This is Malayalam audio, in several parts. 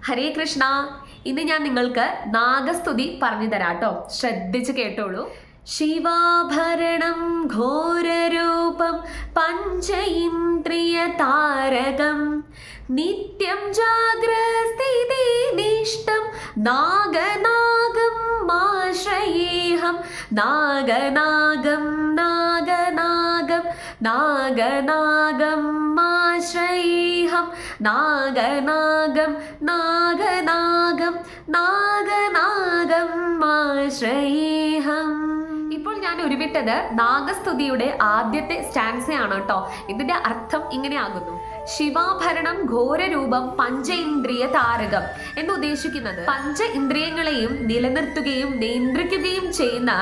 ഹരേ കൃഷ്ണ. ഇന്ന് ഞാൻ നിങ്ങൾക്ക് നാഗസ്തുതി പറഞ്ഞു തരാട്ടോ. ശ്രദ്ധിച്ച് കേട്ടോളൂ. ശിവാഭരണം ഘോരരൂപം പഞ്ച ഇന്ദ്രിയ താരകം നിത്യം ജാഗ്രസ്ഥിതി നിഷ്ടം നാഗനാഗം ആശ്രയേഹം നാഗനാഗം നാഗനാഗം നാഗനാഗം ആശ്രയേഹം നാഗനാഗം നാഗനാഗം നാഗനാഗം ആശ്രയേഹം. ഇപ്പോൾ ഞാൻ ഉരുവിട്ടത് നാഗസ്തുതിയുടെ ആദ്യത്തെ സ്റ്റാൻസയാണ് കേട്ടോ. ഇതിന്റെ അർത്ഥം ഇങ്ങനെയാകുന്നു: ശിവാഭരണം ഘോരരൂപം പഞ്ച ഇന്ദ്രിയ താരകം എന്ന് ഉദ്ദേശിക്കുന്നത് പഞ്ച ഇന്ദ്രിയങ്ങളെയും നിലനിർത്തുകയും നിയന്ത്രിക്കുകയും ചെയ്യുന്ന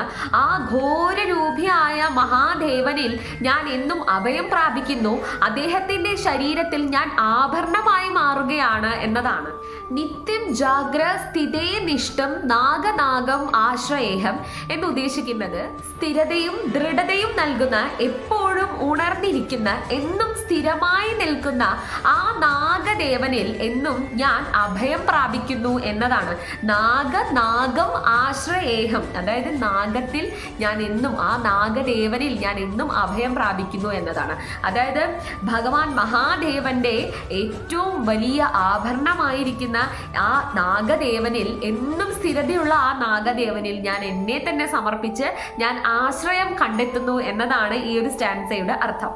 ആ ഘോരരൂപിയായ മഹാദേവനിൽ ഞാൻ എന്നും അഭയം പ്രാപിക്കുന്നു. അദ്ദേഹത്തിന്റെ ശരീരത്തിൽ ഞാൻ ആഭരണമായി മാറുകയാണ് എന്നതാണ്. നിത്യം ജാഗ്ര സ്ഥിതേ നിഷ്ടം നാഗനാഗം ആശ്രയേഹം എന്ന് ഉദ്ദേശിക്കുന്നത് സ്ഥിരതയും ദൃഢതയും നൽകുന്ന, എപ്പോഴും ഉണർന്നിരിക്കുന്ന, എന്നും സ്ഥിരമായി നിൽക്കുന്ന ആ നാഗദേവനിൽ എന്നും ഞാൻ അഭയം പ്രാപിക്കുന്നു എന്നതാണ്. നാഗം ആശ്രയേഹം, അതായത് നാഗത്തിൽ ഞാൻ എന്നും, ആ നാഗദേവനിൽ ഞാൻ എന്നും അഭയം പ്രാപിക്കുന്നു എന്നതാണ്. അതായത് ഭഗവാൻ മഹാദേവന്റെ ഏറ്റവും വലിയ ആഭരണമായിരിക്കുന്ന ആ നാഗദേവനിൽ, എന്നും സ്ഥിരതയുള്ള ആ നാഗദേവനിൽ ഞാൻ എന്നെ തന്നെ സമർപ്പിച്ച് ഞാൻ ആശ്രയം കണ്ടെത്തുന്നു എന്നതാണ് ഈ ഒരു സ്റ്റാൻസയുടെ അർത്ഥം.